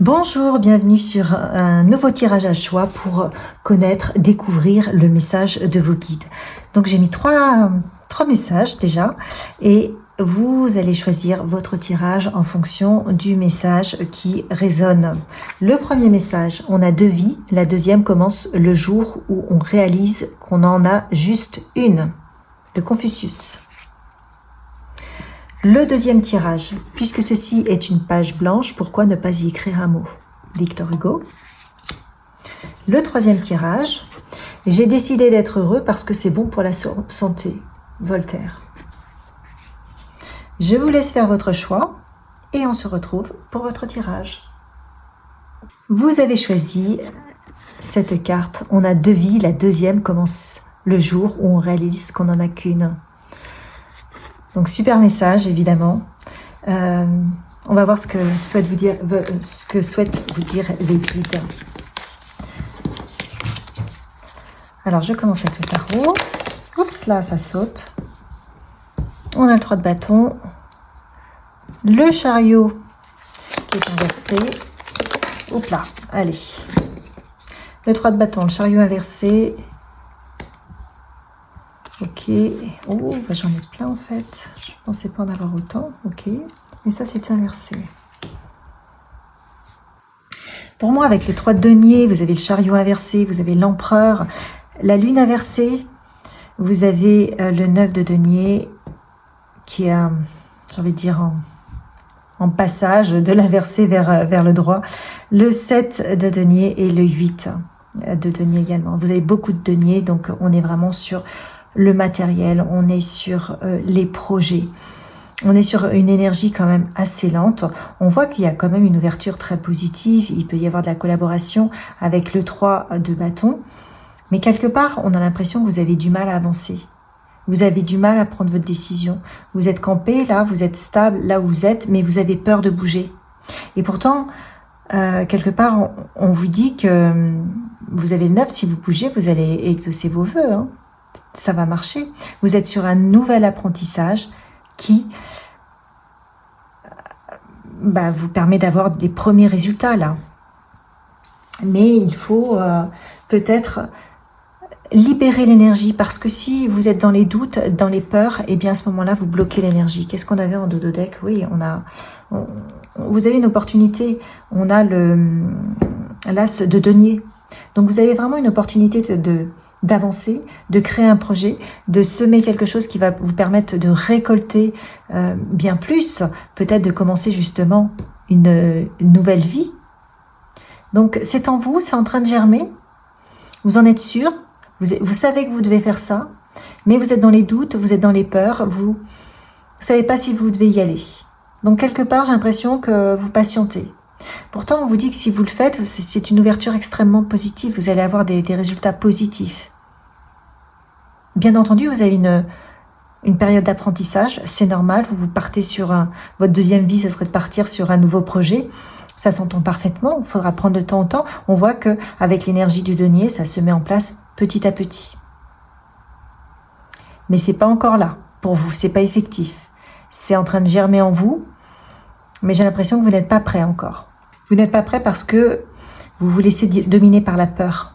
Bonjour, bienvenue sur un nouveau tirage à choix pour connaître, découvrir le message de vos guides. Donc j'ai mis trois messages déjà et vous allez choisir votre tirage en fonction du message qui résonne. Le premier message, on a 2 vies. La deuxième commence le jour où on réalise qu'on en a juste une, de Confucius. Le deuxième tirage, puisque ceci est une page blanche, pourquoi ne pas y écrire un mot? Victor Hugo. Le troisième tirage, j'ai décidé d'être heureux parce que c'est bon pour la santé. Voltaire. Je vous laisse faire votre choix et on se retrouve pour votre tirage. Vous avez choisi cette carte. On a 2 vies, la deuxième commence le jour où on réalise qu'on n'en a qu'une. Donc super message évidemment. On va voir ce que souhaitent vous dire les guides. Alors je commence avec le tarot. Oups, là ça saute. On a le 3 de bâton, le chariot qui est inversé. Oups là, allez. Le 3 de bâton, le chariot inversé. Ok, oh, bah j'en ai plein en fait, je pensais pas en avoir autant, ok, et ça c'est inversé. Pour moi, avec le 3 de denier, vous avez le chariot inversé, vous avez l'empereur, la lune inversée, vous avez le 9 de denier qui est, j'ai envie de dire, en passage de l'inversé vers le droit, le 7 de denier et le 8 de denier également. Vous avez beaucoup de denier, donc on est vraiment sur le matériel, on est sur les projets, on est sur une énergie quand même assez lente. On voit qu'il y a quand même une ouverture très positive, il peut y avoir de la collaboration avec le 3 de bâton, mais quelque part on a l'impression que vous avez du mal à avancer, vous avez du mal à prendre votre décision, vous êtes campé là, vous êtes stable là où vous êtes, mais vous avez peur de bouger. Et pourtant, quelque part on vous dit que vous avez le 9, si vous bougez, vous allez exaucer vos vœux, hein. Ça va marcher. Vous êtes sur un nouvel apprentissage qui vous permet d'avoir des premiers résultats là. Mais il faut peut-être libérer l'énergie, parce que si vous êtes dans les doutes, dans les peurs, et bien à ce moment-là, vous bloquez l'énergie. Qu'est-ce qu'on avait en dos de deck? Oui, vous avez une opportunité. On a l'as de denier. Donc vous avez vraiment une opportunité d'avancer, de créer un projet, de semer quelque chose qui va vous permettre de récolter bien plus, peut-être de commencer justement une nouvelle vie. Donc c'est en vous, c'est en train de germer, vous en êtes sûr, vous savez que vous devez faire ça, mais vous êtes dans les doutes, vous êtes dans les peurs, vous ne savez pas si vous devez y aller. Donc quelque part, j'ai l'impression que vous patientez. Pourtant, on vous dit que si vous le faites, c'est une ouverture extrêmement positive, vous allez avoir des résultats positifs. Bien entendu, vous avez une période d'apprentissage, c'est normal, vous partez sur votre deuxième vie, ça serait de partir sur un nouveau projet, ça s'entend parfaitement, il faudra prendre de temps en temps. On voit que avec l'énergie du denier, ça se met en place petit à petit. Mais c'est pas encore là pour vous, c'est pas effectif. C'est en train de germer en vous, mais j'ai l'impression que vous n'êtes pas prêt encore. Vous n'êtes pas prêt parce que vous vous laissez dominer par la peur.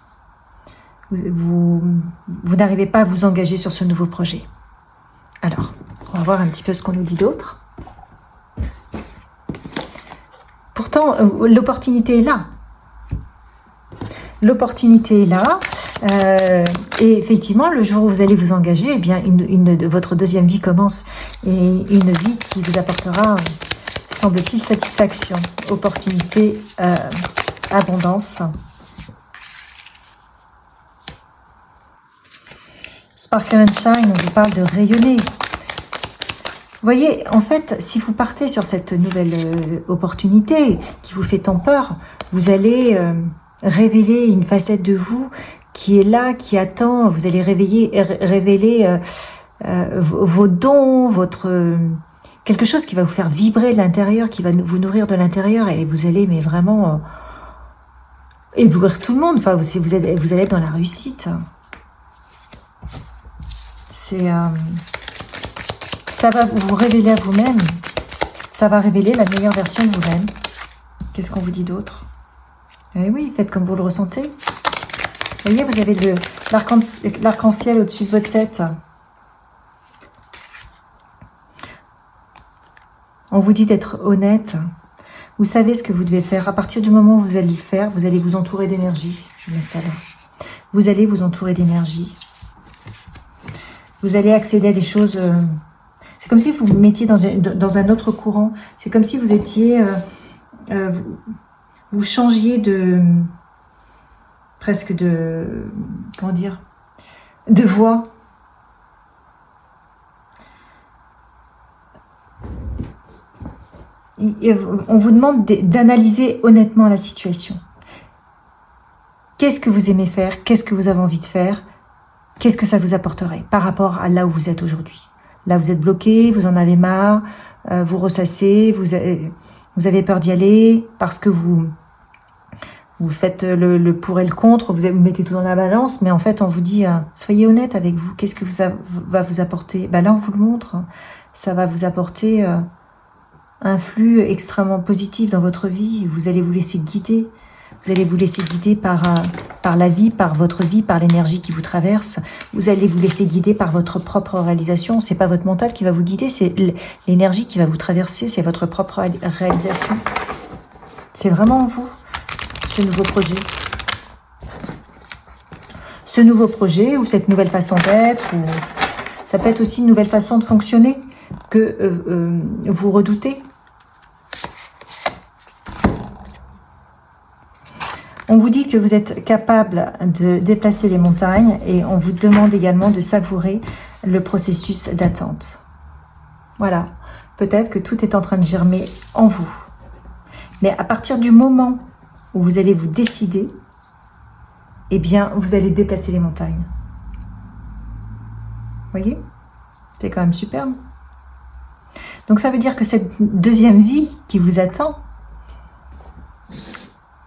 Vous n'arrivez pas à vous engager sur ce nouveau projet. Alors, on va voir un petit peu ce qu'on nous dit d'autre. Pourtant, l'opportunité est là. L'opportunité est là. Et effectivement, le jour où vous allez vous engager, eh bien, votre deuxième vie commence. Et une vie qui vous apportera, semble-t-il, satisfaction, opportunité, abondance. Sparkle and Shine, on vous parle de rayonner. Vous voyez, en fait, si vous partez sur cette nouvelle opportunité qui vous fait tant peur, vous allez révéler une facette de vous qui est là, qui attend. Vous allez révéler vos dons, quelque chose qui va vous faire vibrer de l'intérieur, qui va vous nourrir de l'intérieur, et vous allez vraiment éblouir tout le monde. Enfin, vous allez être dans la réussite. Ça va vous révéler à vous-même, ça va révéler la meilleure version de vous-même. Qu'est-ce qu'on vous dit d'autre? Eh oui, faites comme vous le ressentez. Vous voyez, vous avez l'arc-en-ciel au-dessus de votre tête. On vous dit d'être honnête. Vous savez ce que vous devez faire. À partir du moment où vous allez le faire, vous allez vous entourer d'énergie. Je vais mettre ça là. Vous allez vous entourer d'énergie. Vous allez accéder à des choses... c'est comme si vous vous mettiez dans un autre courant. C'est comme si vous étiez... vous changiez de... presque de... comment dire? De voie. On vous demande d'analyser honnêtement la situation. Qu'est-ce que vous aimez faire? Qu'est-ce que vous avez envie de faire? Qu'est-ce que ça vous apporterait par rapport à là où vous êtes aujourd'hui? Là, vous êtes bloqué, vous en avez marre, vous ressassez, vous avez peur d'y aller parce que vous faites le pour et le contre, vous mettez tout dans la balance, mais en fait, on vous dit, soyez honnête avec vous. Qu'est-ce que va vous apporter? Ben là, on vous le montre. Ça va vous apporter... un flux extrêmement positif dans votre vie. Vous allez vous laisser guider. Vous allez vous laisser guider par la vie, par votre vie, par l'énergie qui vous traverse. Vous allez vous laisser guider par votre propre réalisation. C'est pas votre mental qui va vous guider, c'est l'énergie qui va vous traverser. C'est votre propre réalisation. C'est vraiment vous, ce nouveau projet. Ce nouveau projet ou cette nouvelle façon d'être. Ou ça peut être aussi une nouvelle façon de fonctionner que vous redoutez. On vous dit que vous êtes capable de déplacer les montagnes et on vous demande également de savourer le processus d'attente. Voilà, peut-être que tout est en train de germer en vous. Mais à partir du moment où vous allez vous décider, eh bien, vous allez déplacer les montagnes. Vous voyez? C'est quand même superbe. Donc ça veut dire que cette deuxième vie qui vous attend,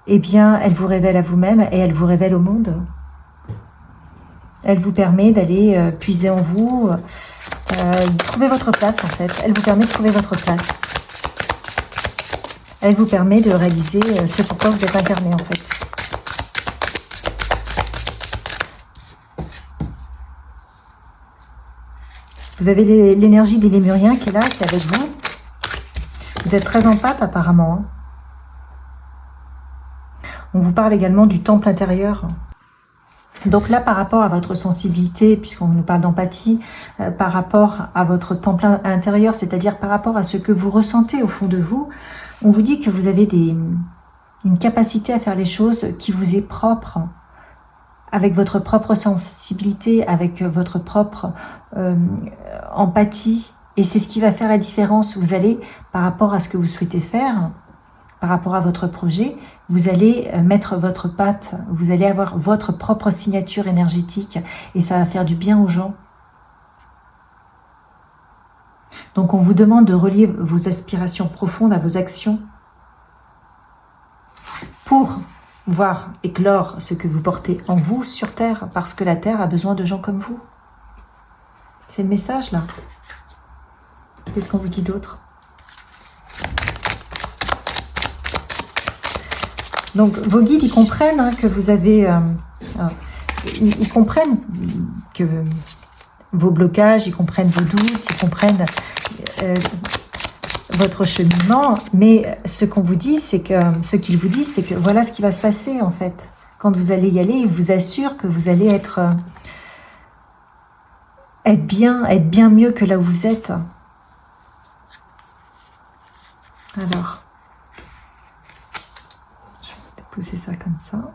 eh bien, elle vous révèle à vous-même et elle vous révèle au monde. Elle vous permet d'aller puiser en vous, trouver votre place en fait. Elle vous permet de trouver votre place. Elle vous permet de réaliser ce pourquoi vous êtes incarné en fait. Vous avez l'énergie des Lémuriens qui est là, qui est avec vous. Vous êtes très empathe apparemment. Hein. On vous parle également du temple intérieur. Donc là, par rapport à votre sensibilité, puisqu'on nous parle d'empathie, par rapport à votre temple intérieur, c'est-à-dire par rapport à ce que vous ressentez au fond de vous, on vous dit que vous avez une capacité à faire les choses qui vous est propre, avec votre propre sensibilité, avec votre propre empathie. Et c'est ce qui va faire la différence. Vous allez, par rapport à ce que vous souhaitez faire, par rapport à votre projet, vous allez mettre votre patte, vous allez avoir votre propre signature énergétique et ça va faire du bien aux gens. Donc on vous demande de relier vos aspirations profondes à vos actions pour voir éclore ce que vous portez en vous sur Terre, parce que la Terre a besoin de gens comme vous. C'est le message là. Qu'est-ce qu'on vous dit d'autre? Donc, vos guides, ils comprennent hein, que vous avez... ils comprennent que vos blocages, ils comprennent vos doutes, ils comprennent votre cheminement. Mais ce qu'on vous dit, c'est que... Ce qu'ils vous disent, c'est que voilà ce qui va se passer, en fait. Quand vous allez y aller, ils vous assurent que vous allez être bien mieux que là où vous êtes. Alors... pousser ça comme ça.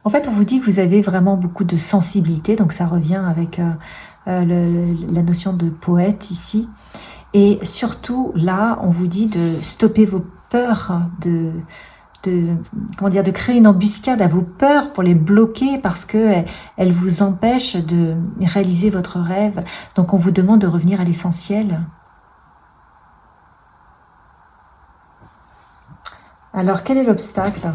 En fait, on vous dit que vous avez vraiment beaucoup de sensibilité, donc ça revient avec la notion de poète ici. Et surtout, là, on vous dit de stopper vos peurs, de créer une embuscade à vos peurs pour les bloquer parce que elles vous empêchent de réaliser votre rêve. Donc, on vous demande de revenir à l'essentiel. Alors, quel est l'obstacle?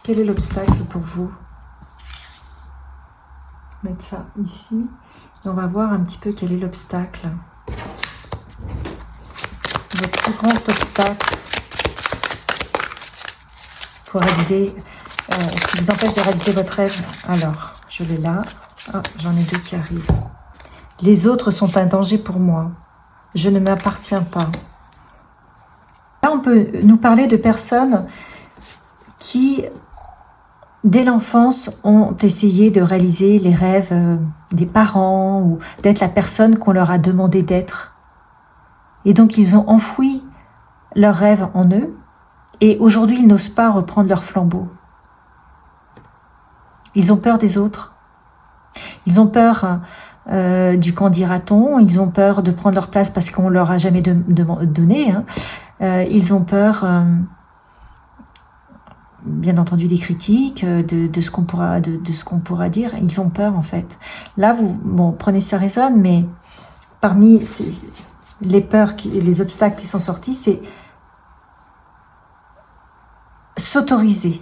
Quel est l'obstacle pour vous? Mettre ça ici. Et on va voir un petit peu quel est l'obstacle. Votre plus grand obstacle. pour réaliser, qui vous empêche de réaliser votre rêve. Alors, je l'ai là. Ah, j'en ai deux qui arrivent. Les autres sont un danger pour moi. Je ne m'appartiens pas. Là, on peut nous parler de personnes qui, dès l'enfance, ont essayé de réaliser les rêves des parents ou d'être la personne qu'on leur a demandé d'être. Et donc, ils ont enfoui leurs rêves en eux. Et aujourd'hui, ils n'osent pas reprendre leur flambeau. Ils ont peur des autres. Ils ont peur du qu'en dira-t-on. Ils ont peur de prendre leur place parce qu'on leur a jamais donné. Hein. Ils ont peur, bien entendu, des critiques, de ce qu'on pourra, de ce qu'on pourra dire. Ils ont peur, en fait. Là, bon, prenez ça résonne, mais parmi les peurs, les obstacles qui sont sortis, c'est s'autoriser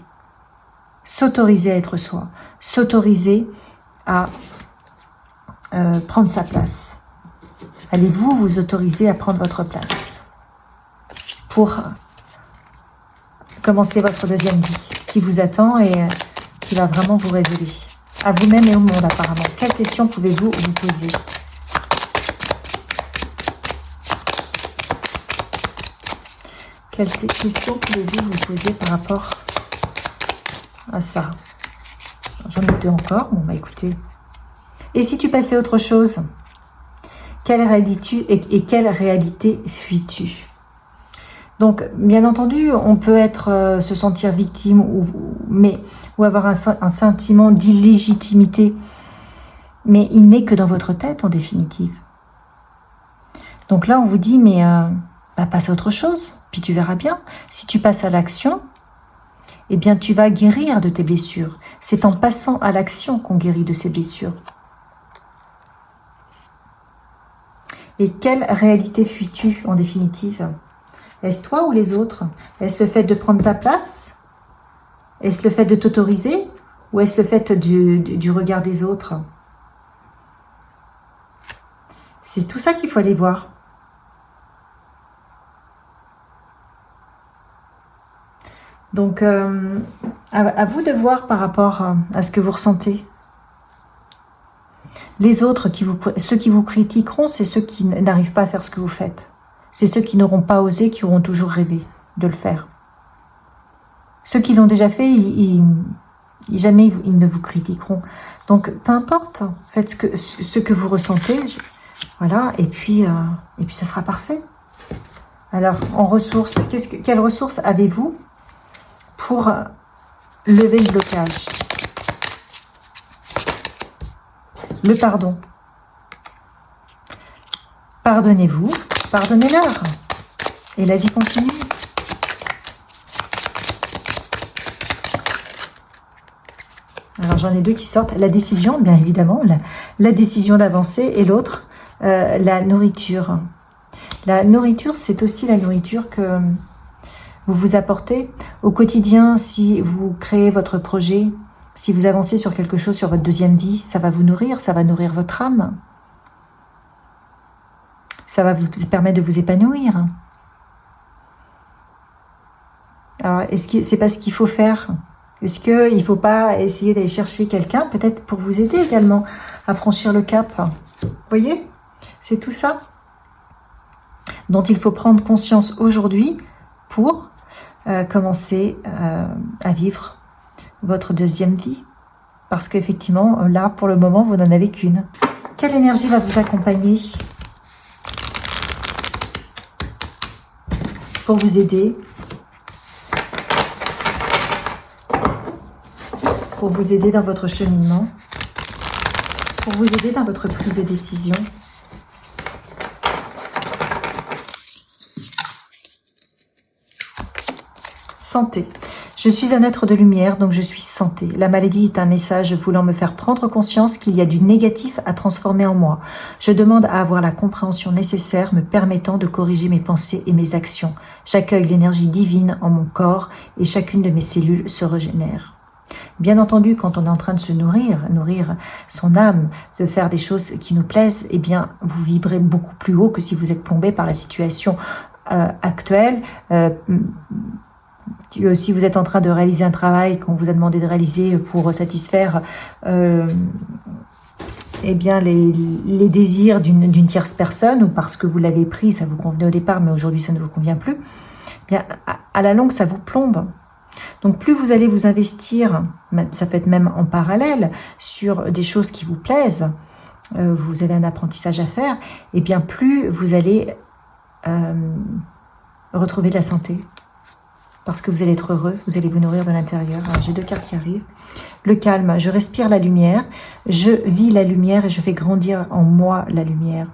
à être soi, s'autoriser à prendre sa place. Allez-vous vous autoriser à prendre votre place pour commencer votre deuxième vie qui vous attend et qui va vraiment vous révéler à vous-même et au monde apparemment. Quelles questions pouvez-vous vous poser? Quelles questions pouvez-vous vous poser par rapport à ça? J'en ai deux encore. Bon, bah écoutez. Et si tu passais à autre chose? Quelle réalité fuis-tu? Donc, bien entendu, on peut se sentir victime ou avoir un sentiment d'illégitimité. Mais il n'est que dans votre tête, en définitive. Donc là, on vous dit, mais passe à autre chose. Puis tu verras bien. Si tu passes à l'action, eh bien, tu vas guérir de tes blessures. C'est en passant à l'action qu'on guérit de ses blessures. Et quelle réalité fuis-tu, en définitive? Est-ce toi ou les autres? Est-ce le fait de prendre ta place? Est-ce le fait de t'autoriser? Ou est-ce le fait du regard des autres? C'est tout ça qu'il faut aller voir. Donc, à vous de voir par rapport à ce que vous ressentez. Les autres, ceux qui vous critiqueront, c'est ceux qui n'arrivent pas à faire ce que vous faites. C'est ceux qui n'auront pas osé, qui auront toujours rêvé de le faire. Ceux qui l'ont déjà fait, jamais ils ne vous critiqueront. Donc, peu importe, faites ce que vous ressentez, voilà, et puis ça sera parfait. Alors, en ressources, quelles ressources avez-vous pour lever le blocage? Le pardon. Pardonnez-vous, pardonnez-leur. Et la vie continue. Alors j'en ai deux qui sortent. La décision, bien évidemment, la décision d'avancer, et l'autre, la nourriture. La nourriture, c'est aussi la nourriture que vous vous apportez au quotidien. Si vous créez votre projet, si vous avancez sur quelque chose, sur votre deuxième vie, ça va vous nourrir, ça va nourrir votre âme. Ça va vous permettre de vous épanouir. Alors, c'est pas ce qu'il faut faire? Est-ce qu'il ne faut pas essayer d'aller chercher quelqu'un, peut-être pour vous aider également à franchir le cap? Vous voyez? C'est tout ça dont il faut prendre conscience aujourd'hui pour commencer à vivre votre deuxième vie. Parce qu'effectivement, là, pour le moment, vous n'en avez qu'une. Quelle énergie va vous accompagner pour vous aider, pour vous aider dans votre cheminement, pour vous aider dans votre prise de décision? Santé. Je suis un être de lumière, donc je suis santé. La maladie est un message voulant me faire prendre conscience qu'il y a du négatif à transformer en moi. Je demande à avoir la compréhension nécessaire me permettant de corriger mes pensées et mes actions. J'accueille l'énergie divine en mon corps et chacune de mes cellules se régénère. Bien entendu, quand on est en train de se nourrir son âme, de faire des choses qui nous plaisent, eh bien, vous vibrez beaucoup plus haut que si vous êtes plombé par la situation actuelle, Si vous êtes en train de réaliser un travail qu'on vous a demandé de réaliser pour satisfaire eh bien les désirs d'une tierce personne, ou parce que vous l'avez pris, ça vous convenait au départ, mais aujourd'hui ça ne vous convient plus, eh bien, à la longue ça vous plombe. Donc plus vous allez vous investir, ça peut être même en parallèle, sur des choses qui vous plaisent, vous avez un apprentissage à faire, et bien plus vous allez retrouver de la santé. Parce que vous allez être heureux, vous allez vous nourrir de l'intérieur. J'ai 2 cartes qui arrivent. Le calme, je respire la lumière, je vis la lumière et je fais grandir en moi la lumière.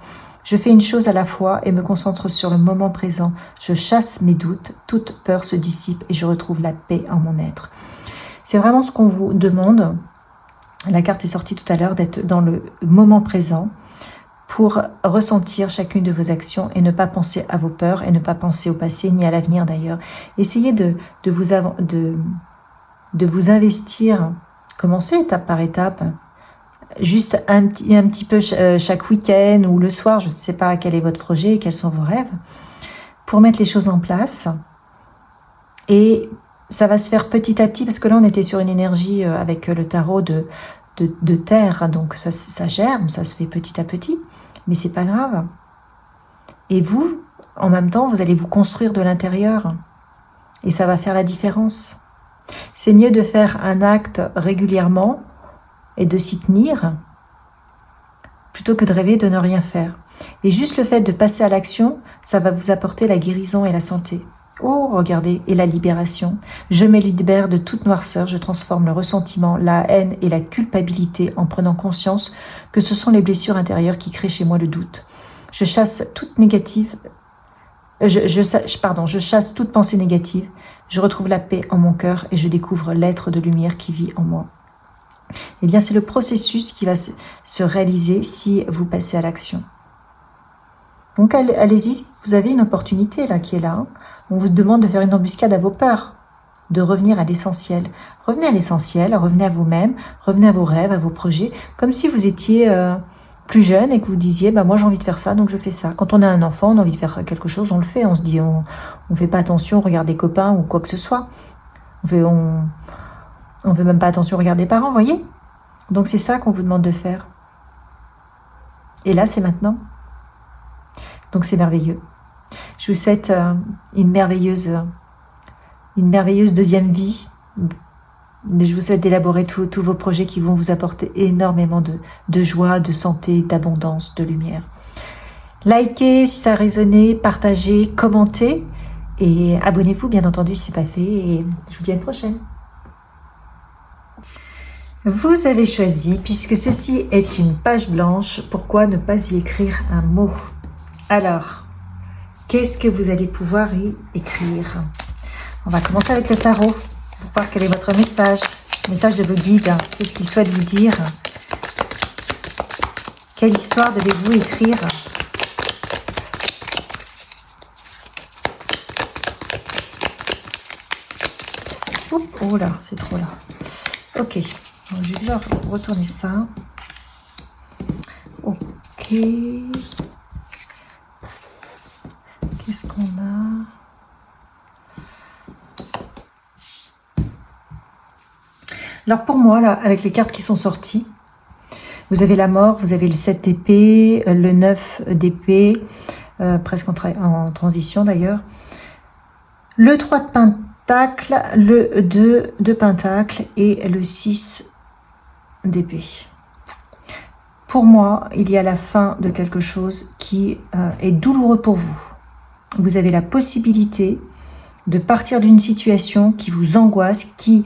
Je fais une chose à la fois et me concentre sur le moment présent. Je chasse mes doutes, toute peur se dissipe et je retrouve la paix en mon être. C'est vraiment ce qu'on vous demande. La carte est sortie tout à l'heure, d'être dans le moment présent pour ressentir chacune de vos actions et ne pas penser à vos peurs et ne pas penser au passé ni à l'avenir d'ailleurs. Essayez de vous investir, commencez étape par étape, juste un petit peu chaque week-end ou le soir, je ne sais pas quel est votre projet et quels sont vos rêves, pour mettre les choses en place. Et ça va se faire petit à petit, parce que là on était sur une énergie avec le tarot de terre, donc ça germe, ça se fait petit à petit. Mais c'est pas grave. Et vous, en même temps, vous allez vous construire de l'intérieur. Et ça va faire la différence. C'est mieux de faire un acte régulièrement et de s'y tenir, plutôt que de rêver de ne rien faire. Et juste le fait de passer à l'action, ça va vous apporter la guérison et la santé. Oh, regardez, et la libération. Je me libère de toute noirceur, je transforme le ressentiment, la haine et la culpabilité en prenant conscience que ce sont les blessures intérieures qui créent chez moi le doute. Je chasse toute négative, je chasse toute pensée négative, je retrouve la paix en mon cœur et je découvre l'être de lumière qui vit en moi. Eh bien, c'est le processus qui va se réaliser si vous passez à l'action. Donc allez-y, vous avez une opportunité là qui est là. On vous demande de faire une embuscade à vos peurs, de revenir à l'essentiel. Revenez à l'essentiel, revenez à vous-même, revenez à vos rêves, à vos projets, comme si vous étiez plus jeune et que vous disiez bah, « moi j'ai envie de faire ça, donc je fais ça ». Quand on a un enfant, on a envie de faire quelque chose, on le fait. On se dit, on fait pas attention, on regarde des copains ou quoi que ce soit. On fait même pas attention, on regarde des parents, vous voyez. Donc c'est ça qu'on vous demande de faire. Et là, c'est maintenant. Donc c'est merveilleux. Je vous souhaite une merveilleuse deuxième vie. Je vous souhaite d'élaborer tous vos projets qui vont vous apporter énormément de joie, de santé, d'abondance, de lumière. Likez si ça a résonné, partagez, commentez et abonnez-vous bien entendu si ce n'est pas fait. Et je vous dis à une prochaine. Vous avez choisi, puisque ceci est une page blanche, pourquoi ne pas y écrire un mot? Alors, qu'est-ce que vous allez pouvoir y écrire? On va commencer avec le tarot pour voir quel est votre message de vos guides. Qu'est-ce qu'ils souhaitent vous dire? Quelle histoire devez-vous écrire? Oups, oh là, c'est trop là. Ok, donc, je vais déjà retourner ça. Ok. Qu'est-ce qu'on a? Alors pour moi, là, avec les cartes qui sont sorties, vous avez la mort, vous avez le 7 d'épée, le 9 d'épée, presque en transition d'ailleurs, le 3 de pentacle, le 2 de pentacle et le 6 d'épée. Pour moi, il y a la fin de quelque chose qui est douloureux pour vous. Vous avez la possibilité de partir d'une situation qui vous angoisse, qui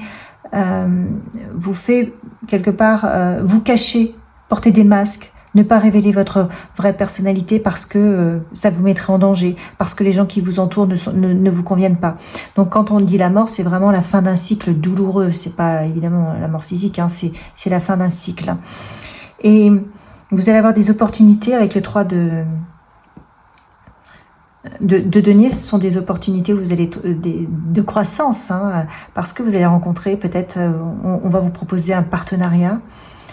vous fait quelque part vous cacher, porter des masques, ne pas révéler votre vraie personnalité parce que ça vous mettrait en danger, parce que les gens qui vous entourent ne vous conviennent pas. Donc quand on dit la mort, c'est vraiment la fin d'un cycle douloureux. C'est pas évidemment la mort physique, hein, c'est la fin d'un cycle. Et vous allez avoir des opportunités avec le 3 de denier. Ce sont des opportunités où vous allez de croissance, hein, parce que vous allez rencontrer peut-être, on va vous proposer un partenariat.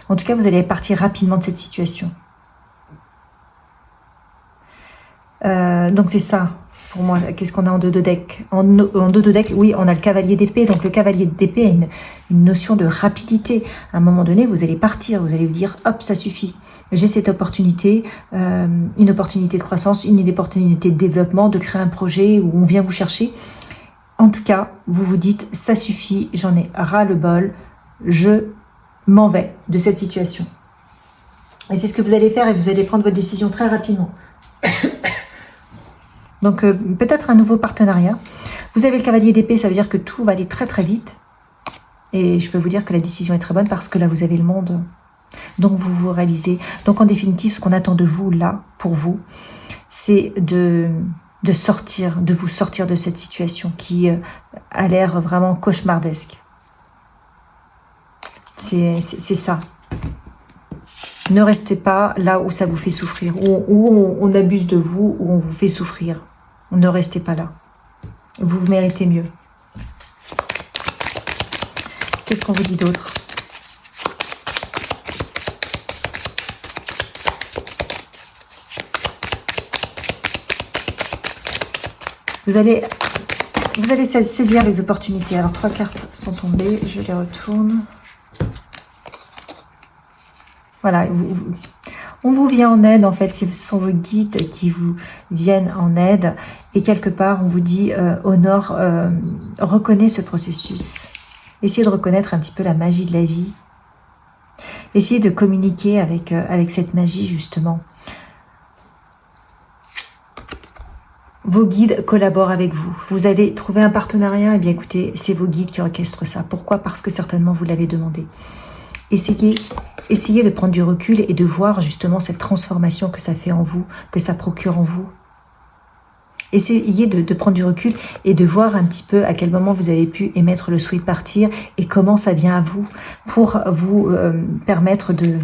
En tout cas, vous allez partir rapidement de cette situation. Donc c'est ça. Pour moi, qu'est-ce qu'on a en dos de deck? En dos de deck, oui, on a le cavalier d'épée. Donc le cavalier d'épée a une notion de rapidité. À un moment donné, vous allez partir, vous allez vous dire, hop, ça suffit. J'ai cette opportunité, une opportunité de croissance, une opportunité de développement, de créer un projet où on vient vous chercher. En tout cas, vous vous dites, ça suffit, j'en ai ras-le-bol, je m'en vais de cette situation. Et c'est ce que vous allez faire et vous allez prendre votre décision très rapidement. Donc peut-être un nouveau partenariat. Vous avez le cavalier d'épée, ça veut dire que tout va aller très très vite. Et je peux vous dire que la décision est très bonne parce que là vous avez le monde. Donc vous vous réalisez. Donc en définitive, ce qu'on attend de vous là, pour vous, c'est de sortir, de vous sortir de cette situation qui a l'air vraiment cauchemardesque. C'est ça. Ne restez pas là où ça vous fait souffrir, où on abuse de vous, où on vous fait souffrir. Ne restez pas là. Vous méritez mieux. Qu'est-ce qu'on vous dit d'autre? Vous allez saisir les opportunités. Alors, 3 cartes sont tombées. Je les retourne. Voilà, on vous vient en aide, en fait, ce sont vos guides qui vous viennent en aide. Et quelque part, on vous dit, Honor, reconnais ce processus. Essayez de reconnaître un petit peu la magie de la vie. Essayez de communiquer avec cette magie, justement. Vos guides collaborent avec vous. Vous allez trouver un partenariat, et bien écoutez, c'est vos guides qui orchestrent ça. Pourquoi? Parce que certainement vous l'avez demandé. Essayez de prendre du recul et de voir justement cette transformation que ça fait en vous, que ça procure en vous. Essayez de prendre du recul et de voir un petit peu à quel moment vous avez pu émettre le souhait de partir et comment ça vient à vous pour vous permettre de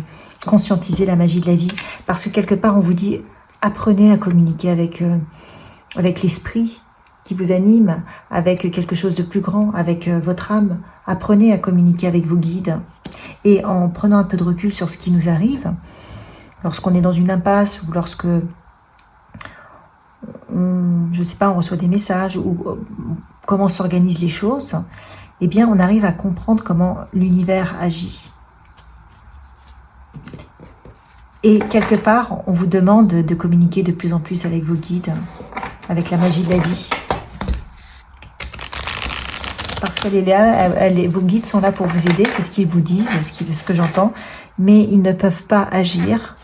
conscientiser la magie de la vie. Parce que quelque part, on vous dit, apprenez à communiquer avec l'esprit qui vous anime, avec quelque chose de plus grand, avec votre âme. Apprenez à communiquer avec vos guides. Et en prenant un peu de recul sur ce qui nous arrive, lorsqu'on est dans une impasse ou lorsque, je sais pas, on reçoit des messages ou comment s'organisent les choses, eh bien, on arrive à comprendre comment l'univers agit. Et quelque part, on vous demande de communiquer de plus en plus avec vos guides, avec la magie de la vie. Parce qu'elle est là, vos guides sont là pour vous aider, c'est ce qu'ils vous disent, ce que j'entends, mais ils ne peuvent pas agir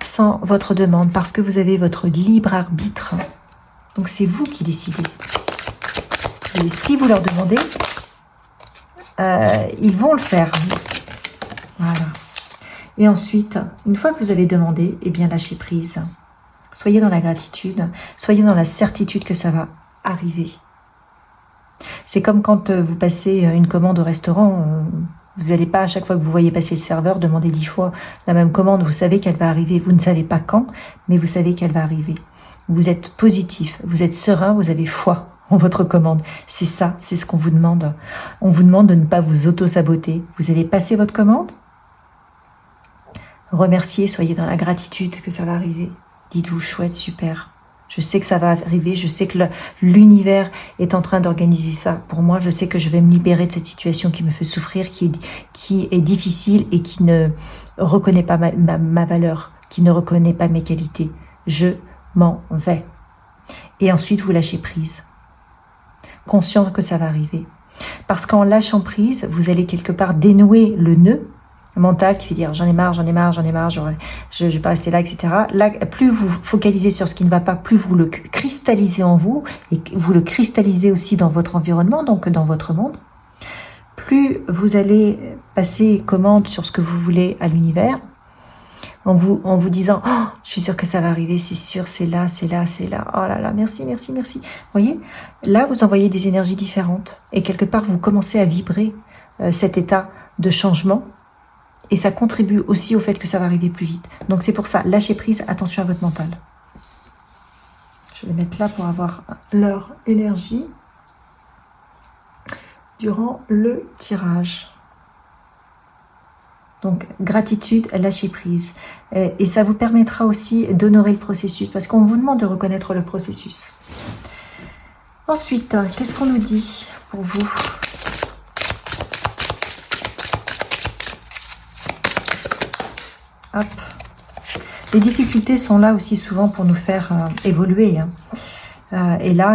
sans votre demande, parce que vous avez votre libre arbitre. Donc c'est vous qui décidez. Et si vous leur demandez, ils vont le faire. Voilà. Et ensuite, une fois que vous avez demandé, eh bien lâchez prise. Soyez dans la gratitude, soyez dans la certitude que ça va arriver. C'est comme quand vous passez une commande au restaurant, vous n'allez pas à chaque fois que vous voyez passer le serveur demander 10 fois la même commande, vous savez qu'elle va arriver, vous ne savez pas quand, mais vous savez qu'elle va arriver. Vous êtes positif, vous êtes serein, vous avez foi en votre commande. C'est ça, c'est ce qu'on vous demande. On vous demande de ne pas vous auto-saboter. Vous avez passé votre commande? Remerciez, soyez dans la gratitude que ça va arriver. Dites-vous, chouette, super. Je sais que ça va arriver, je sais que l'univers est en train d'organiser ça. Pour moi, je sais que je vais me libérer de cette situation qui me fait souffrir, qui est difficile et qui ne reconnaît pas ma valeur, qui ne reconnaît pas mes qualités. Je m'en vais. Et ensuite, vous lâchez prise. Conscient que ça va arriver. Parce qu'en lâchant prise, vous allez quelque part dénouer le nœud mental qui fait dire j'en ai marre, je vais pas rester là, etc. Là, plus vous focalisez sur ce qui ne va pas, plus vous le cristallisez en vous et vous le cristallisez aussi dans votre environnement, donc dans votre monde. Plus vous allez passer commande sur ce que vous voulez à l'univers en vous disant oh, je suis sûre que ça va arriver, c'est sûr, c'est là, oh là là, merci. Vous voyez, là vous envoyez des énergies différentes et quelque part vous commencez à vibrer cet état de changement. Et ça contribue aussi au fait que ça va arriver plus vite. Donc c'est pour ça, lâchez prise, attention à votre mental. Je vais mettre là pour avoir leur énergie durant le tirage. Donc gratitude, lâchez prise. Et ça vous permettra aussi d'honorer le processus, parce qu'on vous demande de reconnaître le processus. Ensuite, qu'est-ce qu'on nous dit pour vous? Hop. Les difficultés sont là aussi souvent pour nous faire évoluer. Et là,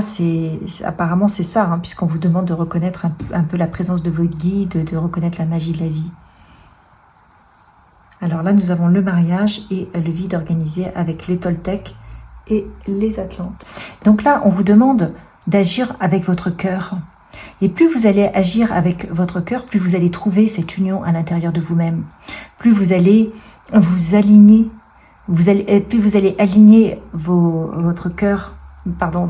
apparemment c'est ça, hein, puisqu'on vous demande de reconnaître un peu la présence de vos guides, de reconnaître la magie de la vie. Alors là, nous avons le mariage et le vide organisé avec les Toltecs et les Atlantes. Donc là, on vous demande d'agir avec votre cœur. Et plus vous allez agir avec votre cœur, plus vous allez trouver cette union à l'intérieur de vous-même. Plus vous allez vous aligner, plus vous allez aligner votre cœur, pardon,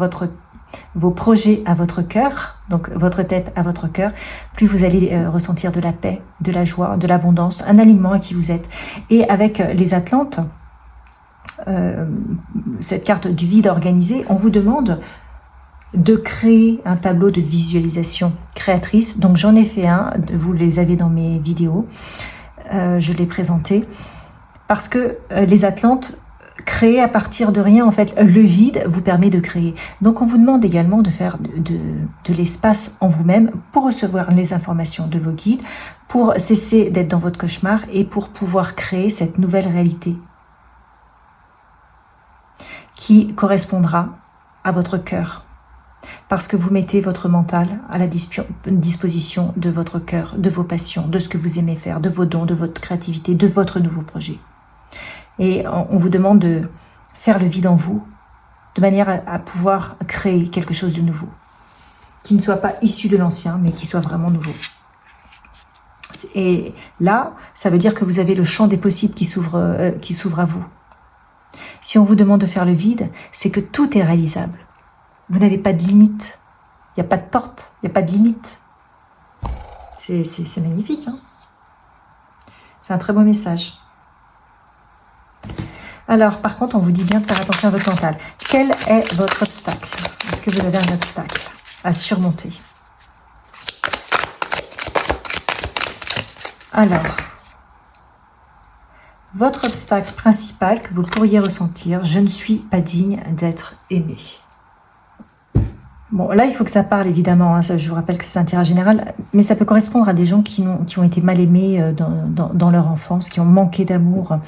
vos projets à votre cœur, donc votre tête à votre cœur, plus vous allez ressentir de la paix, de la joie, de l'abondance, un alignement à qui vous êtes. Et avec les Atlantes, cette carte du vide organisé, on vous demande de créer un tableau de visualisation créatrice. Donc j'en ai fait un, vous les avez dans mes vidéos, je l'ai présenté, parce que les Atlantes, créer à partir de rien, en fait, le vide vous permet de créer. Donc on vous demande également de faire de l'espace en vous-même pour recevoir les informations de vos guides, pour cesser d'être dans votre cauchemar et pour pouvoir créer cette nouvelle réalité qui correspondra à votre cœur. Parce que vous mettez votre mental à la disposition de votre cœur, de vos passions, de ce que vous aimez faire, de vos dons, de votre créativité, de votre nouveau projet. Et on vous demande de faire le vide en vous, de manière à pouvoir créer quelque chose de nouveau, qui ne soit pas issu de l'ancien, mais qui soit vraiment nouveau. Et là, ça veut dire que vous avez le champ des possibles qui s'ouvre à vous. Si on vous demande de faire le vide, c'est que tout est réalisable. Vous n'avez pas de limite, il n'y a pas de porte, il n'y a pas de limite. C'est magnifique, hein? C'est un très beau message. Alors, par contre, on vous dit bien de faire attention à votre mental. Quel est votre obstacle? Est-ce que vous avez un obstacle à surmonter? Alors, votre obstacle principal que vous pourriez ressentir, je ne suis pas digne d'être aimé. Bon, là, il faut que ça parle, évidemment. Hein, ça, je vous rappelle que c'est un tirage général, mais ça peut correspondre à des gens qui ont été mal aimés dans leur enfance, qui ont manqué d'amour.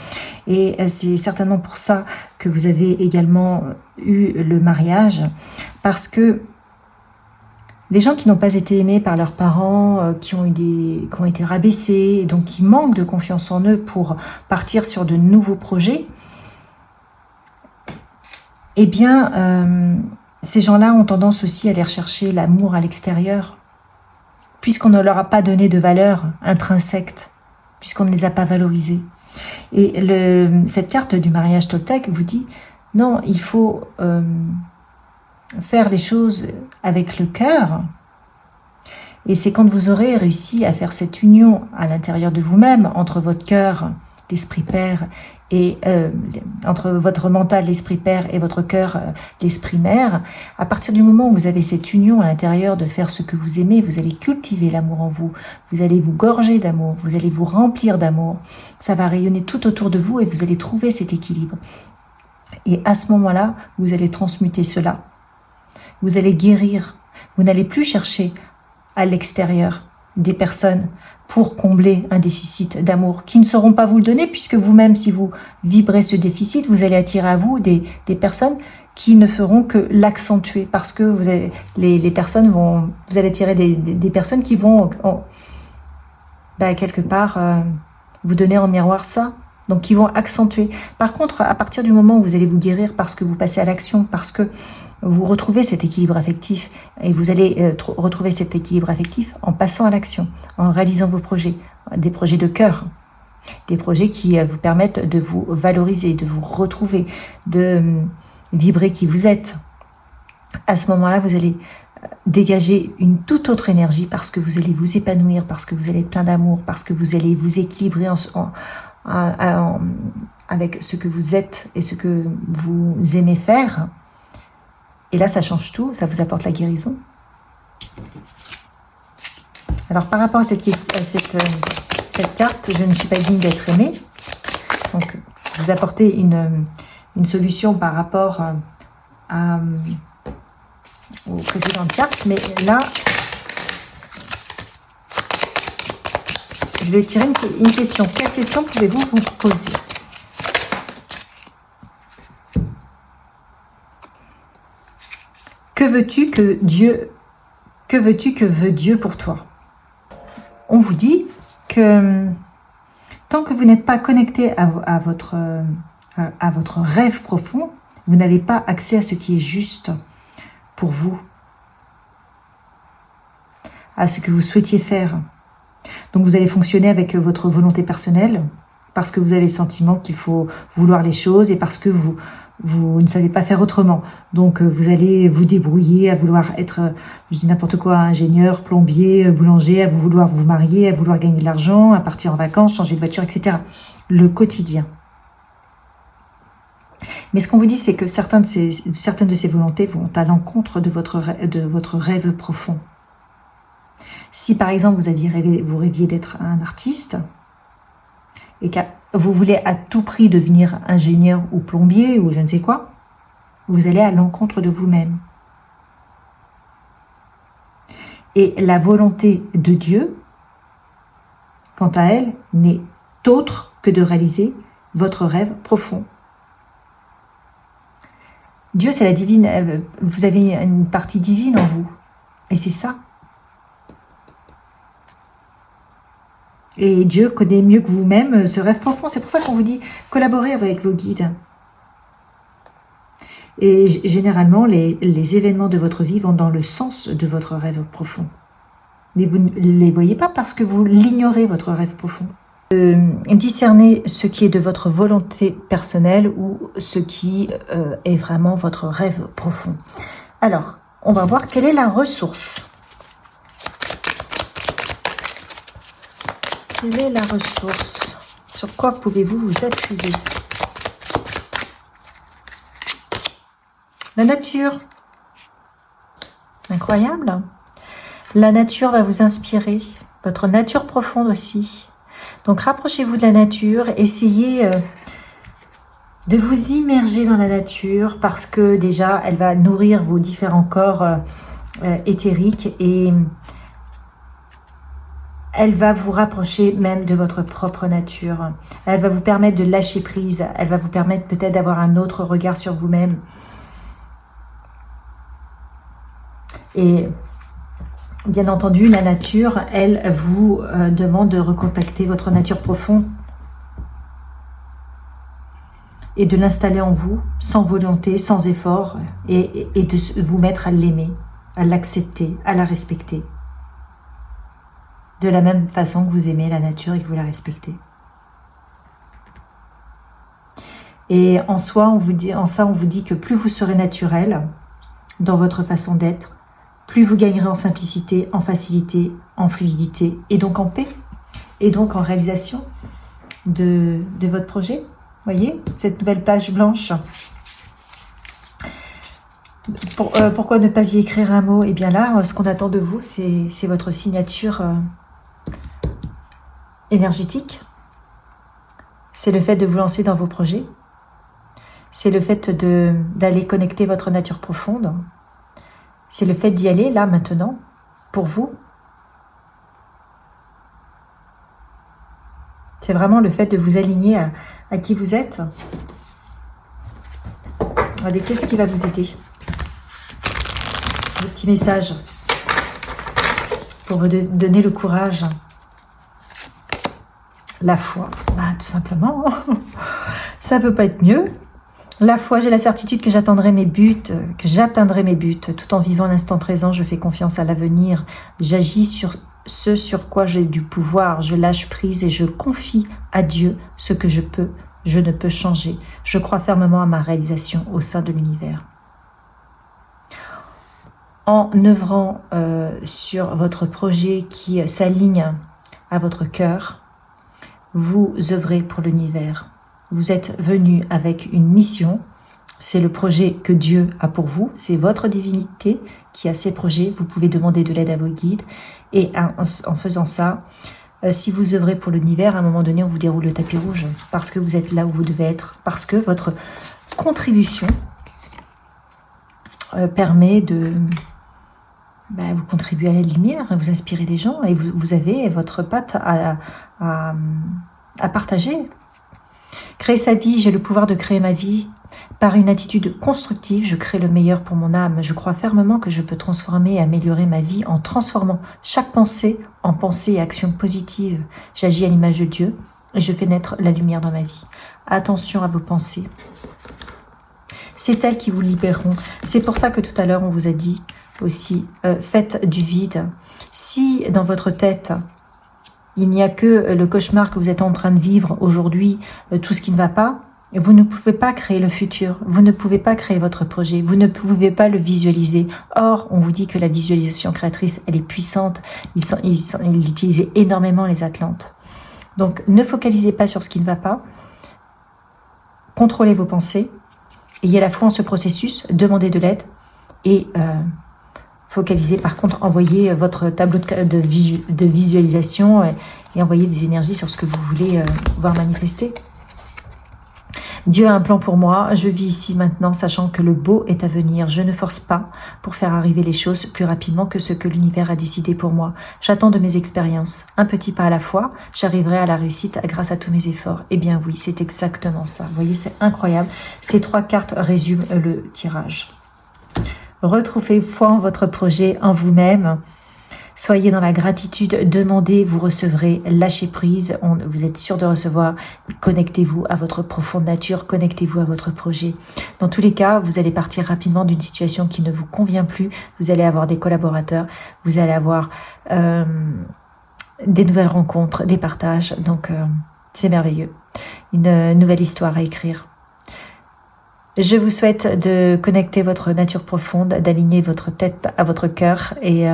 Et c'est certainement pour ça que vous avez également eu le mariage, parce que les gens qui n'ont pas été aimés par leurs parents, qui ont été rabaissés, donc qui manquent de confiance en eux pour partir sur de nouveaux projets, eh bien... ces gens-là ont tendance aussi à aller rechercher l'amour à l'extérieur, puisqu'on ne leur a pas donné de valeur intrinsèque, puisqu'on ne les a pas valorisés. Et cette carte du mariage Toltec vous dit, non, il faut faire les choses avec le cœur. Et c'est quand vous aurez réussi à faire cette union à l'intérieur de vous-même, entre votre cœur, l'esprit père, et entre votre mental, l'esprit père, et votre cœur, l'esprit mère, à partir du moment où vous avez cette union à l'intérieur de faire ce que vous aimez, vous allez cultiver l'amour en vous, vous allez vous gorger d'amour, vous allez vous remplir d'amour, ça va rayonner tout autour de vous et vous allez trouver cet équilibre. Et à ce moment-là, vous allez transmuter cela, vous allez guérir, vous n'allez plus chercher à l'extérieur des personnes pour combler un déficit d'amour qui ne sauront pas vous le donner, puisque vous-même, si vous vibrez ce déficit, vous allez attirer à vous des personnes qui ne feront que l'accentuer, parce que vous allez, les personnes vont, vous allez attirer des personnes qui vont quelque part vous donner en miroir ça, donc qui vont accentuer. Par contre, à partir du moment où vous allez vous guérir parce que vous passez à l'action, parce que vous retrouvez cet équilibre affectif, et vous allez retrouver cet équilibre affectif en passant à l'action, en réalisant vos projets, des projets de cœur, des projets qui vous permettent de vous valoriser, de vous retrouver, de vibrer qui vous êtes. À ce moment-là, vous allez dégager une toute autre énergie, parce que vous allez vous épanouir, parce que vous allez être plein d'amour, parce que vous allez vous équilibrer avec ce que vous êtes et ce que vous aimez faire. Et là, ça change tout, ça vous apporte la guérison. Alors, par rapport à cette carte, je ne suis pas digne d'être aimée. Donc, vous apportez une solution par rapport à aux précédentes cartes, mais là, je vais tirer une question. Quelle question pouvez-vous vous poser? Que veux-tu que veut Dieu pour toi? On vous dit que tant que vous n'êtes pas connecté à votre rêve profond, vous n'avez pas accès à ce qui est juste pour vous, à ce que vous souhaitiez faire. Donc vous allez fonctionner avec votre volonté personnelle, parce que vous avez le sentiment qu'il faut vouloir les choses et parce que vous ne savez pas faire autrement. Donc vous allez vous débrouiller à vouloir être, je dis n'importe quoi, ingénieur, plombier, boulanger, à vouloir vous marier, à vouloir gagner de l'argent, à partir en vacances, changer de voiture, etc. Le quotidien. Mais ce qu'on vous dit, c'est que certaines de ces volontés vont à l'encontre de votre rêve profond. Si par exemple vous rêviez d'être un artiste et que vous voulez à tout prix devenir ingénieur ou plombier ou je ne sais quoi, vous allez à l'encontre de vous-même. Et la volonté de Dieu, quant à elle, n'est autre que de réaliser votre rêve profond. Dieu, c'est la divine, vous avez une partie divine en vous. Et c'est ça. Et Dieu connaît mieux que vous-même ce rêve profond. C'est pour ça qu'on vous dit collaborer avec vos guides. Et généralement, les événements de votre vie vont dans le sens de votre rêve profond. Mais vous ne les voyez pas parce que vous l'ignorez, votre rêve profond. Discernez ce qui est de votre volonté personnelle ou ce qui est vraiment votre rêve profond. Alors, on va voir quelle est la ressource. Quelle est la ressource? Sur quoi pouvez-vous vous appuyer? La nature. Incroyable. La nature va vous inspirer. Votre nature profonde aussi. Donc rapprochez-vous de la nature. Essayez de vous immerger dans la nature parce que déjà, elle va nourrir vos différents corps éthériques et elle va vous rapprocher même de votre propre nature. Elle va vous permettre de lâcher prise. Elle va vous permettre peut-être d'avoir un autre regard sur vous-même. Et bien entendu, la nature, elle vous demande de recontacter votre nature profonde et de l'installer en vous, sans volonté, sans effort, et de vous mettre à l'aimer, à l'accepter, à la respecter. De la même façon que vous aimez la nature et que vous la respectez. Et en ça, on vous dit que plus vous serez naturel dans votre façon d'être, plus vous gagnerez en simplicité, en facilité, en fluidité, et donc en paix, et donc en réalisation de votre projet. Voyez, cette nouvelle page blanche. Pourquoi ne pas y écrire un mot? Eh bien là, ce qu'on attend de vous, c'est votre signature énergétique. C'est le fait de vous lancer dans vos projets. C'est le fait d'aller connecter votre nature profonde. C'est le fait d'y aller là, maintenant, pour vous. C'est vraiment le fait de vous aligner à qui vous êtes. Regardez, qu'est-ce qui va vous aider? Le petit message pour vous donner le courage. La foi, tout simplement. Ça peut pas être mieux. La foi, j'ai la certitude que j'atteindrai mes buts, tout en vivant l'instant présent. Je fais confiance à l'avenir. J'agis sur ce sur quoi j'ai du pouvoir. Je lâche prise et je confie à Dieu ce que je ne peux changer. Je crois fermement à ma réalisation au sein de l'univers. En œuvrant sur votre projet qui s'aligne à votre cœur, vous œuvrez pour l'univers. Vous êtes venu avec une mission. C'est le projet que Dieu a pour vous. C'est votre divinité qui a ces projets. Vous pouvez demander de l'aide à vos guides. Et en faisant ça, si vous œuvrez pour l'univers, à un moment donné, on vous déroule le tapis rouge. Parce que vous êtes là où vous devez être. Parce que votre contribution permet de vous contribuer à la lumière, vous inspirer des gens et vous avez votre patte à partager. Créer sa vie, j'ai le pouvoir de créer ma vie. Par une attitude constructive, je crée le meilleur pour mon âme. Je crois fermement que je peux transformer et améliorer ma vie en transformant chaque pensée en pensée et action positive. J'agis à l'image de Dieu et je fais naître la lumière dans ma vie. Attention à vos pensées. C'est elles qui vous libéreront. C'est pour ça que tout à l'heure, on vous a dit aussi, faites du vide. Si dans votre tête, il n'y a que le cauchemar que vous êtes en train de vivre aujourd'hui, tout ce qui ne va pas, vous ne pouvez pas créer le futur, vous ne pouvez pas créer votre projet, vous ne pouvez pas le visualiser. Or, on vous dit que la visualisation créatrice, elle est puissante, ils l'utilisaient énormément les Atlantes. Donc, ne focalisez pas sur ce qui ne va pas, contrôlez vos pensées, ayez la foi en ce processus, demandez de l'aide et focalisez, par contre, envoyez votre tableau de visualisation et envoyez des énergies sur ce que vous voulez voir manifester. Dieu a un plan pour moi, je vis ici maintenant, sachant que le beau est à venir. Je ne force pas pour faire arriver les choses plus rapidement que ce que l'univers a décidé pour moi. J'attends de mes expériences. Un petit pas à la fois, j'arriverai à la réussite grâce à tous mes efforts. Eh bien oui, c'est exactement ça. Vous voyez, c'est incroyable. Ces 3 cartes résument le tirage. Retrouvez foi en votre projet, en vous-même. Soyez dans la gratitude, demandez, vous recevrez, lâchez prise, vous êtes sûr de recevoir, connectez-vous à votre profonde nature, connectez-vous à votre projet. Dans tous les cas, vous allez partir rapidement d'une situation qui ne vous convient plus, vous allez avoir des collaborateurs, vous allez avoir des nouvelles rencontres, des partages, donc c'est merveilleux. Une nouvelle histoire à écrire. Je vous souhaite de connecter votre nature profonde, d'aligner votre tête à votre cœur et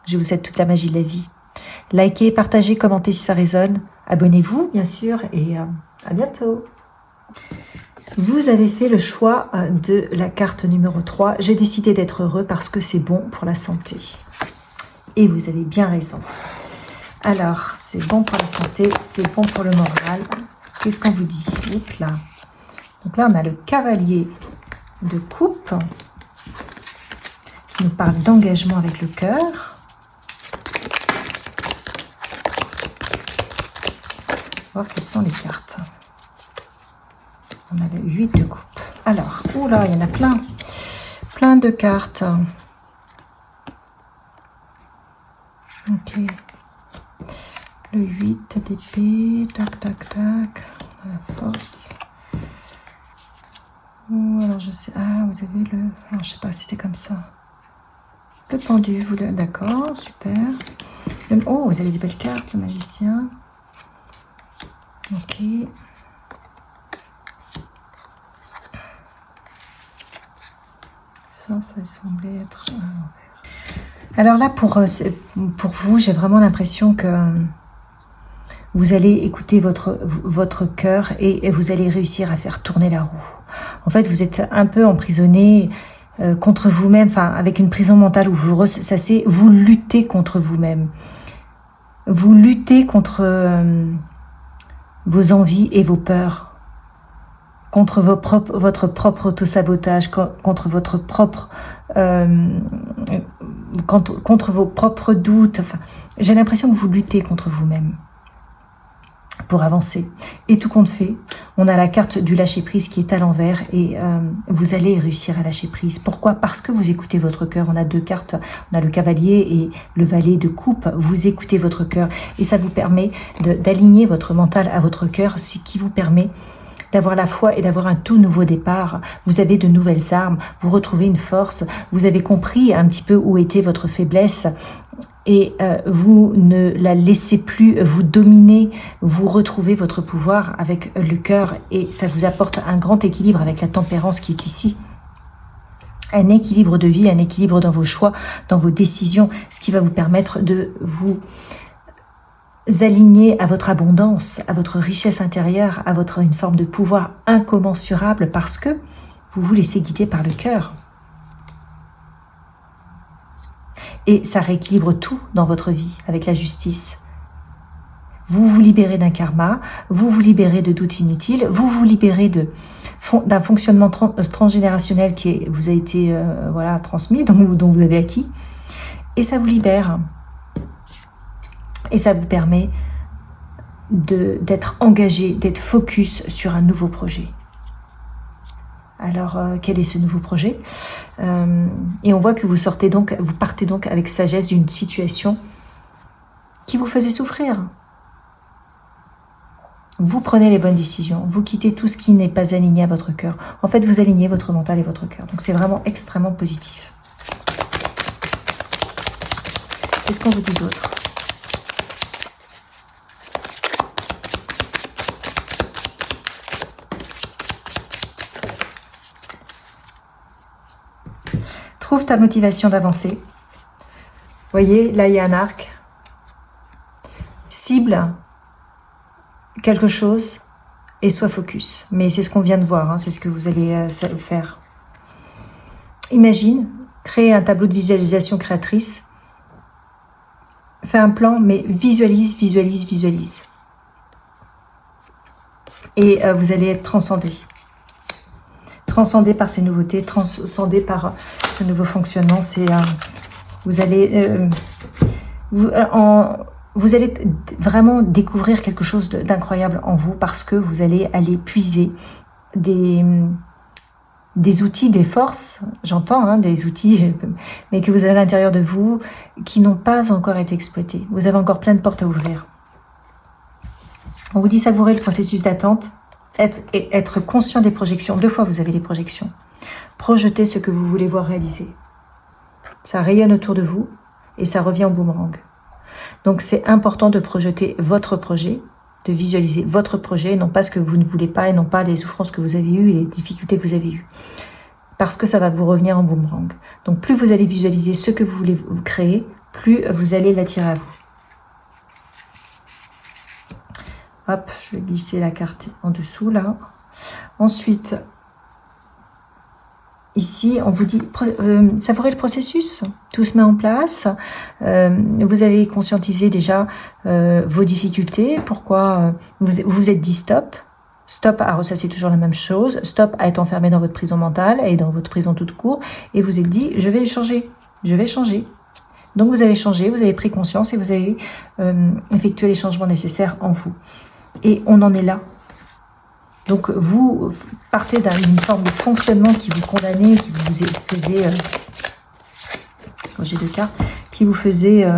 je vous souhaite toute la magie de la vie. Likez, partagez, commentez si ça résonne. Abonnez-vous, bien sûr, et à bientôt. Vous avez fait le choix de la carte numéro 3. J'ai décidé d'être heureux parce que c'est bon pour la santé. Et vous avez bien raison. Alors, c'est bon pour la santé, c'est bon pour le moral. Qu'est-ce qu'on vous dit? Oups là. Donc là, on a le cavalier de coupe qui nous parle d'engagement avec le cœur. Voir quelles sont les cartes. On a le 8 de coupe. Alors, oula, il y en a plein. Plein de cartes. Ok. Le 8 d'épée. Tac, tac, tac. La force. Oh, alors je sais. Ah, vous avez le... Non, je sais pas, c'était comme ça. Le pendu, vous le... D'accord, super. Oh, vous avez des belles cartes, le magicien. Ok. Ça semblait être... Alors là, pour vous, j'ai vraiment l'impression que vous allez écouter votre cœur et vous allez réussir à faire tourner la roue. En fait, vous êtes un peu emprisonné contre vous-même, enfin, avec une prison mentale où vous luttez contre vous-même. Vous luttez contre vos envies et vos peurs, contre votre propre autosabotage, contre votre propre, contre vos propres doutes. Enfin, j'ai l'impression que vous luttez contre vous-même pour avancer. Et tout compte fait, on a la carte du lâcher-prise qui est à l'envers et vous allez réussir à lâcher prise. Pourquoi? Parce que vous écoutez votre cœur. On a 2 cartes, on a le cavalier et le valet de coupe. Vous écoutez votre cœur et ça vous permet d'aligner votre mental à votre cœur, ce qui vous permet d'avoir la foi et d'avoir un tout nouveau départ. Vous avez de nouvelles armes, vous retrouvez une force, vous avez compris un petit peu où était votre faiblesse et vous ne la laissez plus vous dominer, vous retrouvez votre pouvoir avec le cœur et ça vous apporte un grand équilibre avec la tempérance qui est ici. Un équilibre de vie, un équilibre dans vos choix, dans vos décisions, ce qui va vous permettre de vous aligner à votre abondance, à votre richesse intérieure, à une forme de pouvoir incommensurable parce que vous vous laissez guider par le cœur. Et ça rééquilibre tout dans votre vie avec la justice. Vous vous libérez d'un karma, vous vous libérez de doutes inutiles, vous vous libérez de d'un fonctionnement transgénérationnel qui vous a été voilà, transmis, dont vous avez acquis. Et ça vous libère. Et ça vous permet d'être engagé, d'être focus sur un nouveau projet. Alors, quel est ce nouveau projet? Et on voit que vous partez donc avec sagesse d'une situation qui vous faisait souffrir. Vous prenez les bonnes décisions, vous quittez tout ce qui n'est pas aligné à votre cœur. En fait, vous alignez votre mental et votre cœur. Donc, c'est vraiment extrêmement positif. Qu'est-ce qu'on vous dit d'autre? Trouve ta motivation d'avancer. Vous voyez, là, il y a un arc. Cible quelque chose et sois focus. Mais c'est ce qu'on vient de voir, hein, c'est ce que vous allez faire. Imagine, crée un tableau de visualisation créatrice. Fais un plan, mais visualise. Et vous allez être transcendé. Transcendé par ces nouveautés, transcendé par ce nouveau fonctionnement. Vous allez vraiment découvrir quelque chose d'incroyable en vous parce que vous allez aller puiser des outils, des forces, j'entends, hein, des outils, mais que vous avez à l'intérieur de vous qui n'ont pas encore été exploités. Vous avez encore plein de portes à ouvrir. On vous dit savourer le processus d'attente, être conscient des projections. 2 fois vous avez les projections. Projetez ce que vous voulez voir réaliser. Ça rayonne autour de vous et ça revient en boomerang. Donc c'est important de projeter votre projet, de visualiser votre projet, et non pas ce que vous ne voulez pas et non pas les souffrances que vous avez eues et les difficultés que vous avez eues. Parce que ça va vous revenir en boomerang. Donc plus vous allez visualiser ce que vous voulez vous créer, plus vous allez l'attirer à vous. Hop, je vais glisser la carte en dessous là. Ensuite, ici, on vous dit savourer le processus. Tout se met en place. Vous avez conscientisé déjà vos difficultés. Pourquoi vous vous êtes dit stop. Stop à ressasser toujours la même chose. Stop à être enfermé dans votre prison mentale et dans votre prison toute court. Et vous êtes dit, je vais changer. Je vais changer. Donc vous avez changé, vous avez pris conscience et vous avez effectué les changements nécessaires en vous. Et on en est là. Donc vous partez d'une forme de fonctionnement qui vous condamnait, qui vous faisait, j'ai 2 cartes, qui vous faisait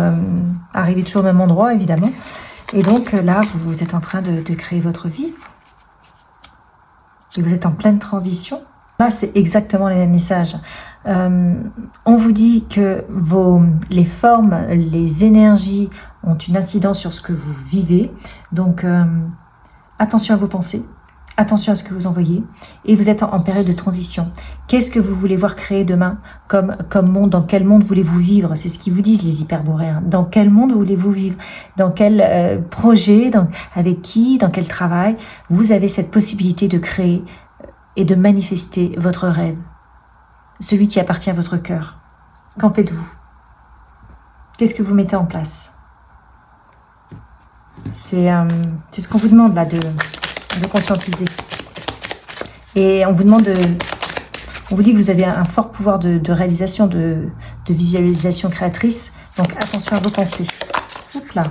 arriver toujours au même endroit évidemment. Et donc là, vous êtes en train de créer votre vie. Et vous êtes en pleine transition. Là, c'est exactement les mêmes messages. On vous dit que les formes, les énergies ont une incidence sur ce que vous vivez. Donc, attention à vos pensées. Attention à ce que vous envoyez. Et vous êtes en période de transition. Qu'est-ce que vous voulez voir créer demain comme monde? Dans quel monde voulez-vous vivre? C'est ce qu'ils vous disent, les hyperboréens. Dans quel monde voulez-vous vivre? Dans quel projet? Avec qui? Dans quel travail? Vous avez cette possibilité de créer et de manifester votre rêve. Celui qui appartient à votre cœur. Qu'en faites-vous? Qu'est-ce que vous mettez en place? C'est ce qu'on vous demande là de conscientiser. Et on vous demande on vous dit que vous avez un fort pouvoir de réalisation, de visualisation créatrice. Donc attention à vos pensées. Hop là.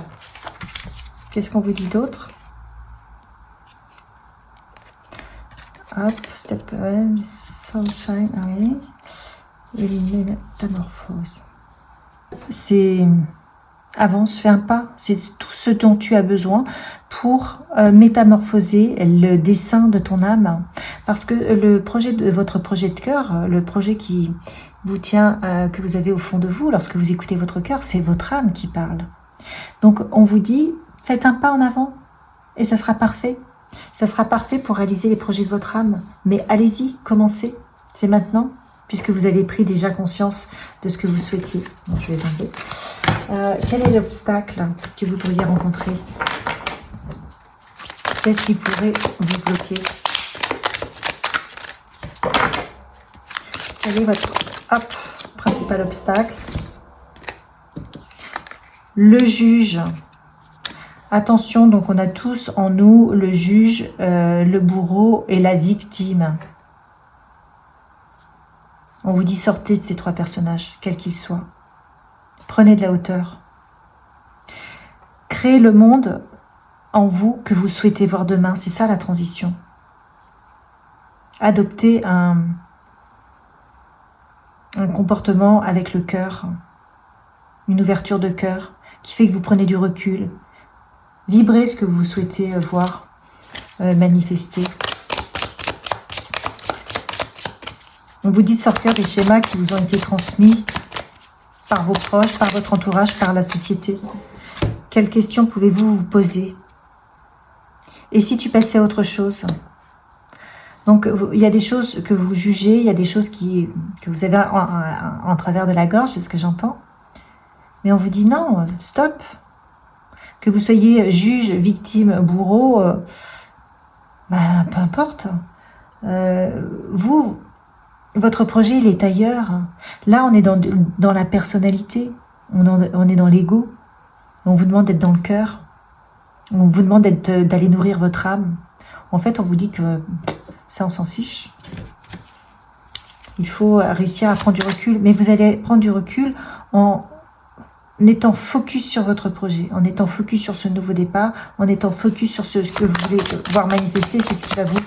Qu'est-ce qu'on vous dit d'autre? Hop, step one, sunshine, allez. Et métamorphose. C'est avance, fais un pas. C'est tout ce dont tu as besoin pour métamorphoser le dessin de ton âme. Parce que votre projet de cœur, le projet qui vous tient, que vous avez au fond de vous, lorsque vous écoutez votre cœur, c'est votre âme qui parle. Donc on vous dit, faites un pas en avant et ça sera parfait. Ça sera parfait pour réaliser les projets de votre âme. Mais allez-y, commencez. C'est maintenant, puisque vous avez pris déjà conscience de ce que vous souhaitiez. Bon, je vais les enlever. Quel est l'obstacle que vous pourriez rencontrer? Qu'est-ce qui pourrait vous bloquer? Quel est votre principal obstacle? Le juge. Attention, donc on a tous en nous le juge, le bourreau et la victime. On vous dit sortez de ces trois personnages, quels qu'ils soient. Prenez de la hauteur. Créez le monde en vous que vous souhaitez voir demain. C'est ça la transition. Adoptez un comportement avec le cœur, une ouverture de cœur qui fait que vous prenez du recul. Vibrez ce que vous souhaitez voir manifester. On vous dit de sortir des schémas qui vous ont été transmis par vos proches, par votre entourage, par la société. Quelles questions pouvez-vous vous poser? Et si tu passais à autre chose? Donc, il y a des choses que vous jugez, il y a des choses que vous avez en travers de la gorge, c'est ce que j'entends. Mais on vous dit non, stop. Que vous soyez juge, victime, bourreau, peu importe. Votre projet, il est ailleurs. Là, on est dans la personnalité. On est dans l'ego. On vous demande d'être dans le cœur. On vous demande d'aller nourrir votre âme. En fait, on vous dit que ça, on s'en fiche. Il faut réussir à prendre du recul. Mais vous allez prendre du recul en étant focus sur votre projet, en étant focus sur ce nouveau départ, en étant focus sur ce que vous voulez voir manifester. C'est ce qui va vous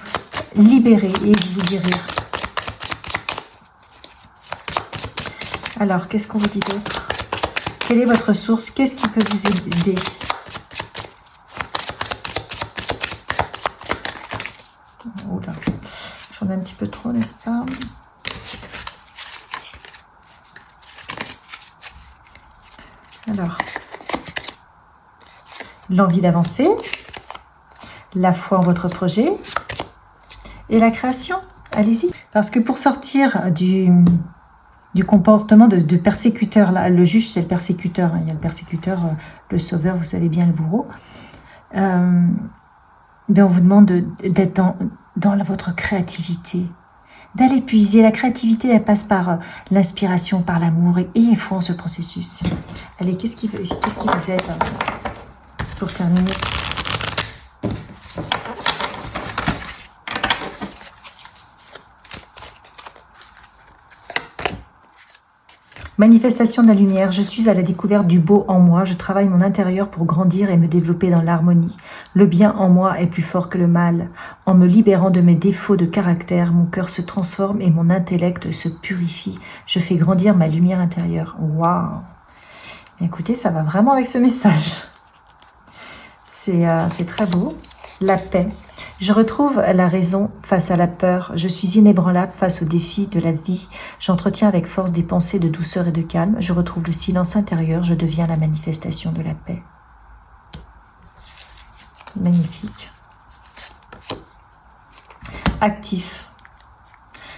libérer et vous guérir. Alors, qu'est-ce qu'on vous dit d'autre? Quelle est votre source? Qu'est-ce qui peut vous aider? Oh là, j'en ai un petit peu trop, n'est-ce pas? Alors, l'envie d'avancer, la foi en votre projet et la création. Allez-y. Parce que pour sortir du comportement de persécuteur, là, le juge c'est le persécuteur, il y a le persécuteur, le sauveur, vous savez bien, le bourreau. On vous demande d'être dans votre créativité, d'aller puiser. La créativité, elle passe par l'inspiration, par l'amour, et il faut en ce processus. Allez, qu'est-ce qui vous aide pour terminer? Manifestation de la lumière, je suis à la découverte du beau en moi, je travaille mon intérieur pour grandir et me développer dans l'harmonie. Le bien en moi est plus fort que le mal. En me libérant de mes défauts de caractère, mon cœur se transforme et mon intellect se purifie. Je fais grandir ma lumière intérieure. Waouh! Écoutez, ça va vraiment avec ce message. C'est très beau. La paix. Je retrouve la raison face à la peur. Je suis inébranlable face aux défis de la vie. J'entretiens avec force des pensées de douceur et de calme. Je retrouve le silence intérieur. Je deviens la manifestation de la paix. Magnifique. Actif.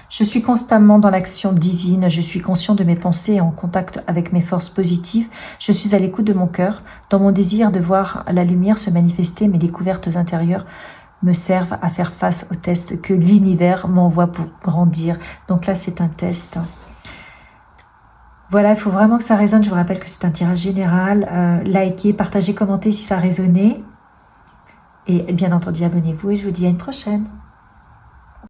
Je suis constamment dans l'action divine. Je suis conscient de mes pensées et en contact avec mes forces positives. Je suis à l'écoute de mon cœur. Dans mon désir de voir la lumière se manifester, mes découvertes intérieures me servent à faire face aux tests que l'univers m'envoie pour grandir. Donc là, c'est un test. Voilà, il faut vraiment que ça résonne. Je vous rappelle que c'est un tirage général. Likez, partagez, commentez si ça a résonné. Et bien entendu, abonnez-vous et je vous dis à une prochaine.